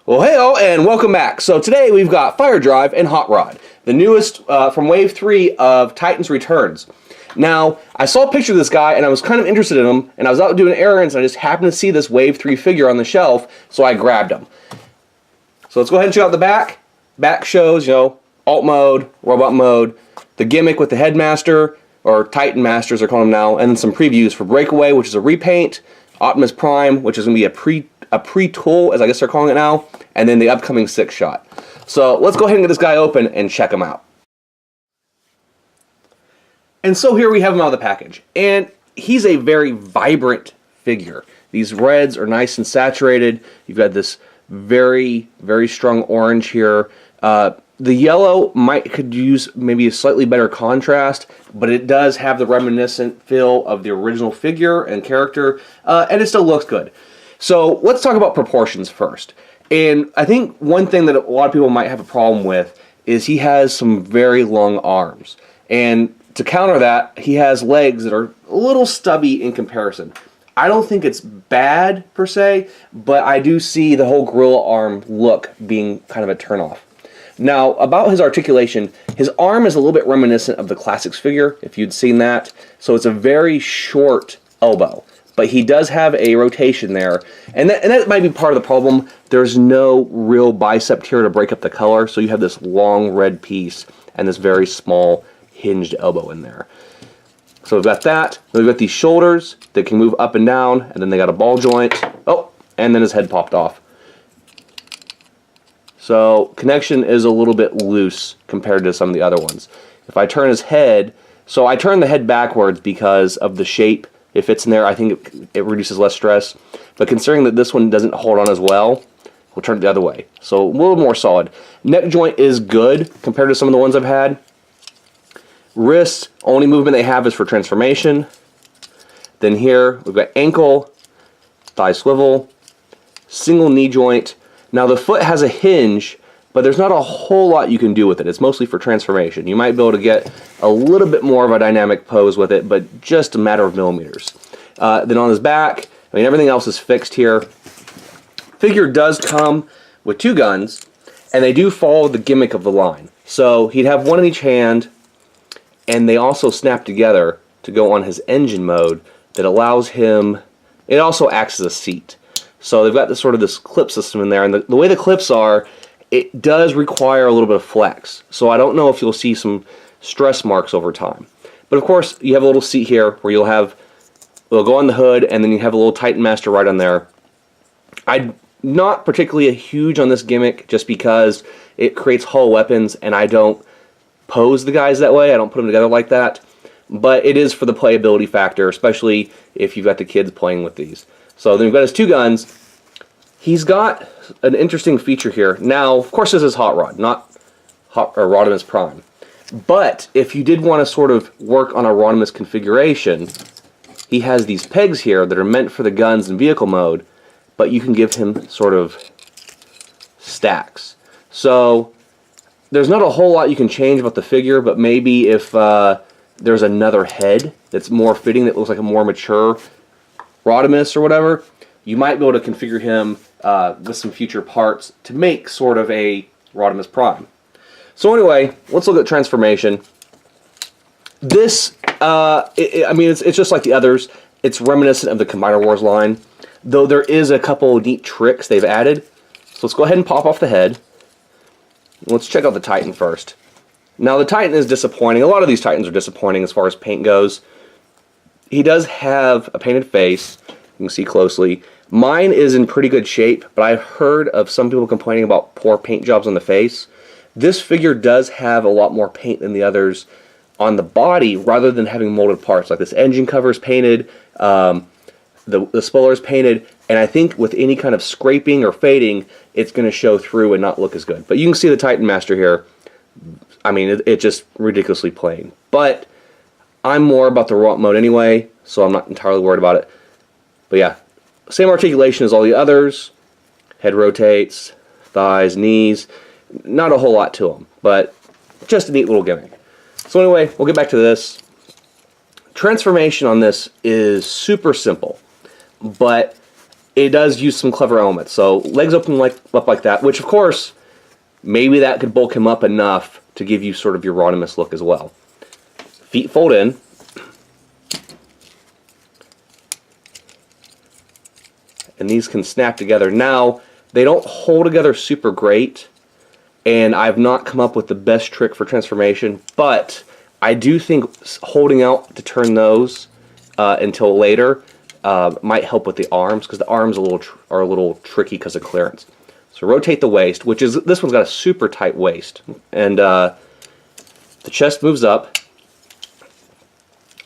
Well, hey-o, and welcome back. So today we've got Fire Drive and Hot Rod, the newest from Wave 3 of Titan's Returns. Now, I saw a picture of this guy, and I was kind of interested in him, and I was out doing errands, and I just happened to see this Wave 3 figure on the shelf, so I grabbed him. So let's go ahead and check out the back. Back shows, alt mode, robot mode, the gimmick with the Headmaster, or Titan Masters they're calling him now, and then some previews for Breakaway, which is a repaint, Optimus Prime, which is going to be a pre-tool, as I guess they're calling it now, and then the upcoming 6-shot. So let's go ahead and get this guy open and check him out. And so here we have him out of the package. And he's a very vibrant figure. These reds are nice and saturated. You've got this very, very strong orange here. The yellow could use maybe a slightly better contrast, but it does have the reminiscent feel of the original figure and character, and it still looks good. So let's talk about proportions first. And I think one thing that a lot of people might have a problem with is he has some very long arms. And to counter that, he has legs that are a little stubby in comparison. I don't think it's bad per se, but I do see the whole gorilla arm look being kind of a turnoff. Now, about his articulation, his arm is a little bit reminiscent of the Classics figure, if you'd seen that. So it's a very short elbow. But he does have a rotation there, and that might be part of the problem. There's no real bicep tier to break up the color, so you have this long red piece and this very small hinged elbow in there. So we've got that. Then we've got these shoulders that can move up and down, and then they got a ball joint. Oh, and then his head popped off. So connection is a little bit loose compared to some of the other ones. If I turn his head, so I turn the head backwards because of the shape. If it's in there, I think it reduces less stress. But considering that this one doesn't hold on as well, we'll turn it the other way. So a little more solid. Neck joint is good compared to some of the ones I've had. Wrist, only movement they have is for transformation. Then here, we've got ankle, thigh swivel, single knee joint. Now the foot has a hinge, but there's not a whole lot you can do with it. It's mostly for transformation. You might be able to get a little bit more of a dynamic pose with it, but just a matter of millimeters. Then on his back, everything else is fixed here. Figure does come with 2 guns, and they do follow the gimmick of the line. So he'd have one in each hand, and they also snap together to go on his engine mode that allows him, it also acts as a seat. So they've got this clip system in there, and the way the clips are, it does require a little bit of flex. So I don't know if you'll see some stress marks over time. But of course, you have a little seat here where it'll go on the hood, and then you have a little Titan Master right on there. I'm not particularly huge on this gimmick just because it creates hollow weapons, and I don't pose the guys that way. I don't put them together like that. But it is for the playability factor, especially if you've got the kids playing with these. So then we've got his 2 guns. He's got an interesting feature here. Now, of course, this is Hot Rod, not Rodimus Prime. But if you did want to sort of work on a Rodimus configuration, he has these pegs here that are meant for the guns and vehicle mode, but you can give him sort of stacks. So there's not a whole lot you can change about the figure, but maybe if there's another head that's more fitting, that looks like a more mature Rodimus or whatever, you might be able to configure him with some future parts to make sort of a Rodimus Prime. So anyway, let's look at transformation. This, it's just like the others. It's reminiscent of the Combiner Wars line, though there is a couple neat tricks they've added. So let's go ahead and pop off the head. Let's check out the Titan first. Now the Titan is disappointing. A lot of these Titans are disappointing as far as paint goes. He does have a painted face. You can see closely. Mine is in pretty good shape, but I've heard of some people complaining about poor paint jobs on the face. This figure does have a lot more paint than the others on the body, rather than having molded parts. Like this engine cover is painted, the spoiler is painted, and I think with any kind of scraping or fading, it's going to show through and not look as good. But you can see the Titan Master here. I mean, it's just ridiculously plain. But I'm more about the robot mode anyway, so I'm not entirely worried about it. But yeah, same articulation as all the others. Head rotates, thighs, knees. Not a whole lot to them, but just a neat little gimmick. So anyway, we'll get back to this. Transformation on this is super simple, but it does use some clever elements. So legs open up like that, which of course, maybe that could bulk him up enough to give you sort of your Rodimus look as well. Feet fold in. And these can snap together. Now, they don't hold together super great, and I've not come up with the best trick for transformation, but I do think holding out to turn those until later might help with the arms, because the arms are a little tricky because of clearance. So rotate the waist, which is, this one's got a super tight waist, and the chest moves up.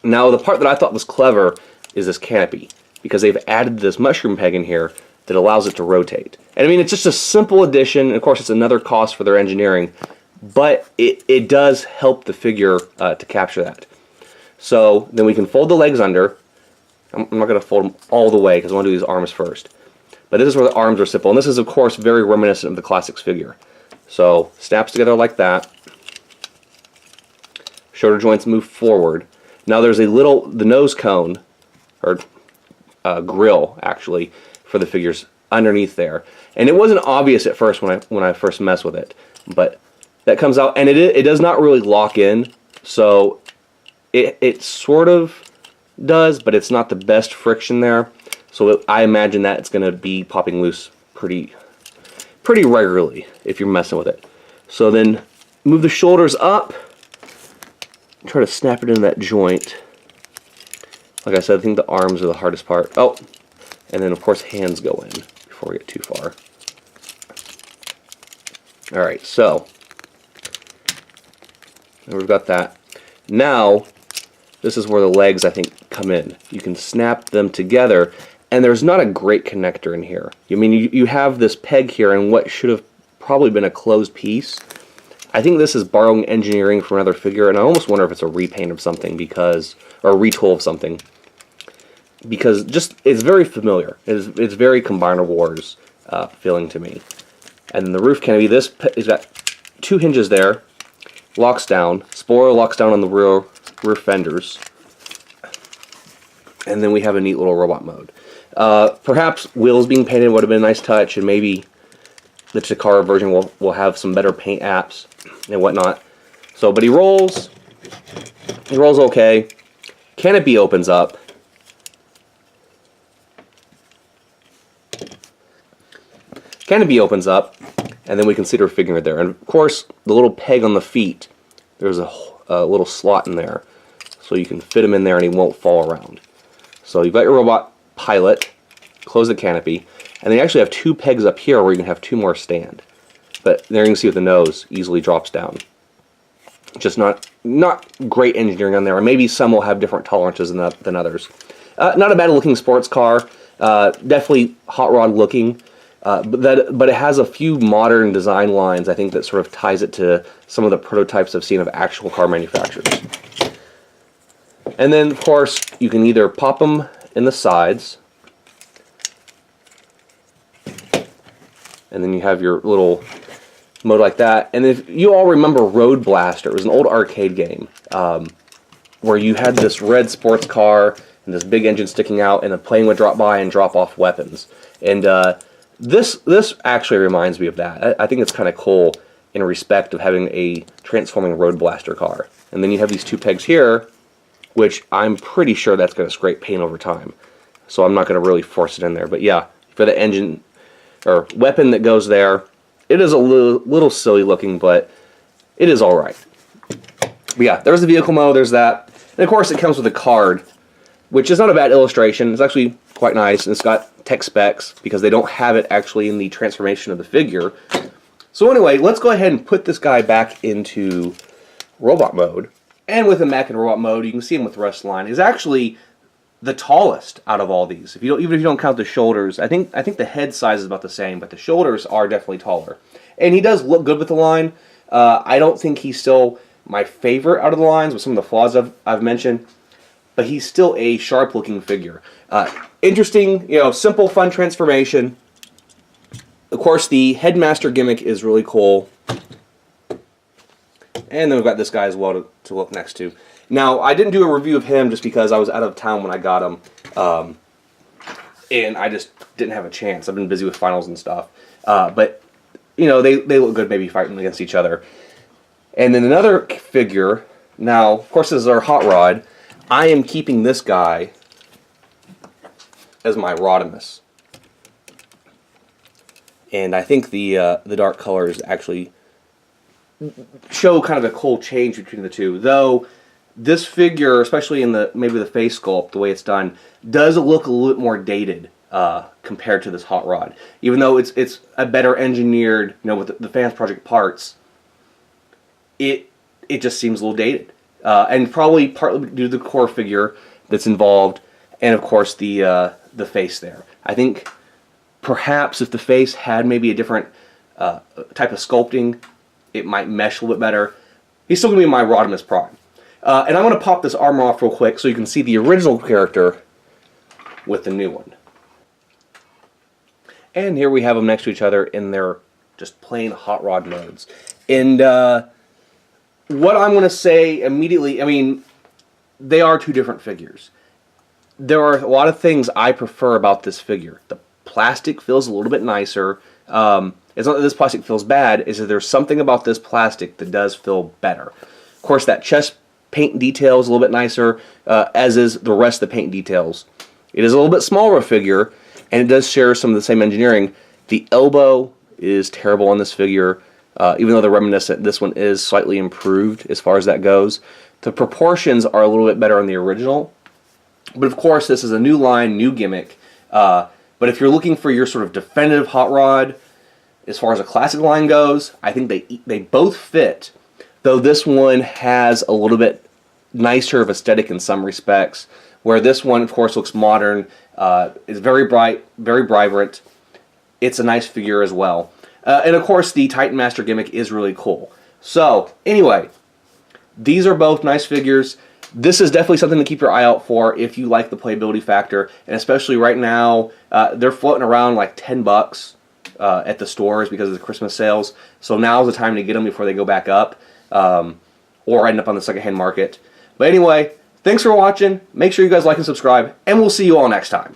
Now the part that I thought was clever is this canopy, because they've added this mushroom peg in here that allows it to rotate. And I mean, it's just a simple addition, and of course it's another cost for their engineering, but it does help the figure to capture that. So then we can fold the legs under. I'm not going to fold them all the way because I want to do these arms first. But this is where the arms are simple, and this is of course very reminiscent of the Classics figure. So snaps together like that. Shoulder joints move forward. Now there's the nose cone, or grill actually, for the figures underneath there. And it wasn't obvious at first when I first messed with it, but that comes out, and it does not really lock in, so it sort of does, but it's not the best friction there. So I imagine that it's going to be popping loose pretty regularly if you're messing with it. So then move the shoulders up, try to snap it into that joint. Like I said, I think the arms are the hardest part. Oh, and then of course hands go in before we get too far. Alright, so we've got that. Now, this is where the legs, I think, come in. You can snap them together, and there's not a great connector in here. I mean, you have this peg here and what should have probably been a closed piece. I think this is borrowing engineering from another figure, and I almost wonder if it's a repaint of something, or a retool of something, because just it's very familiar. It's very Combiner Wars feeling to me. And then the roof canopy, this has got two hinges there, locks down, spoiler locks down on the rear fenders, and then we have a neat little robot mode. Perhaps wheels being painted would have been a nice touch, and maybe the Takara version will have some better paint apps and whatnot. So, but he rolls okay. Canopy opens up. Canopy opens up, and then we can see her figure there. And of course, the little peg on the feet, there's a little slot in there, so you can fit him in there and he won't fall around. So you've got your robot pilot, close the canopy, and they actually have two pegs up here where you can have two more stand. But there you can see with the nose easily drops down. Just not great engineering on there, or maybe some will have different tolerances than others. Not a bad looking sports car, definitely hot rod looking. But it has a few modern design lines, I think, that sort of ties it to some of the prototypes I've seen of actual car manufacturers. And then, of course, you can either pop them in the sides, and then you have your little mode like that. And if you all remember Road Blaster, it was an old arcade game where you had this red sports car and this big engine sticking out, and the plane would drop by and drop off weapons. And This actually reminds me of that. I think it's kind of cool in respect of having a transforming Road Blaster car. And then you have these two pegs here, which I'm pretty sure that's going to scrape paint over time. So I'm not going to really force it in there. But yeah, for the engine or weapon that goes there, it is a little silly looking, but it is alright. But yeah, there's the vehicle mode, there's that. And of course it comes with a card, which is not a bad illustration. It's actually quite nice, and it's got tech specs because they don't have it actually in the transformation of the figure. So anyway, let's go ahead and put this guy back into robot mode. And with him back in robot mode, you can see him with rest line. He's actually the tallest out of all these. Even if you don't count the shoulders, I think the head size is about the same, but the shoulders are definitely taller. And he does look good with the line. I don't think he's still my favorite out of the lines with some of the flaws I've mentioned, but he's still a sharp-looking figure. Interesting, simple, fun transformation. Of course, the Headmaster gimmick is really cool. And then we've got this guy as well to look next to. Now, I didn't do a review of him just because I was out of town when I got him. And I just didn't have a chance. I've been busy with finals and stuff. But, you know, they look good maybe fighting against each other. And then another figure. Now, of course, this is our Hot Rod. I am keeping this guy as my Rodimus. And I think the dark colors actually show kind of a cool change between the two. Though this figure, especially in maybe the face sculpt, the way it's done, does look a little bit more dated compared to this Hot Rod. Even though it's a better engineered, you know, with the Fansproject parts, it just seems a little dated. And probably partly due to the core figure that's involved, and of course the face there. I think perhaps if the face had maybe a different type of sculpting, it might mesh a little bit better. He's still going to be my Rodimus Prime. And I'm going to pop this armor off real quick so you can see the original character with the new one. And here we have them next to each other in their just plain Hot Rod modes. And what I'm going to say immediately, I mean, they are two different figures. There are a lot of things I prefer about this figure. The plastic feels a little bit nicer. It's not that this plastic feels bad, it's that there's something about this plastic that does feel better. Of course, that chest paint detail is a little bit nicer, as is the rest of the paint details. It is a little bit smaller a figure, and it does share some of the same engineering. The elbow is terrible on this figure, even though they're reminiscent. This one is slightly improved as far as that goes. The proportions are a little bit better on the original, but of course this is a new line, new gimmick. But if you're looking for your sort of definitive Hot Rod, as far as a classic line goes, I think they both fit, though this one has a little bit nicer of aesthetic in some respects, where this one, of course, looks modern, is very bright, very vibrant. It's a nice figure as well. And of course, the Titan Master gimmick is really cool. So, anyway, these are both nice figures. This is definitely something to keep your eye out for if you like the playability factor, and especially right now, they're floating around like $10 at the stores because of the Christmas sales. So now's the time to get them before they go back up, or end up on the secondhand market. But anyway, thanks for watching. Make sure you guys like and subscribe, and we'll see you all next time.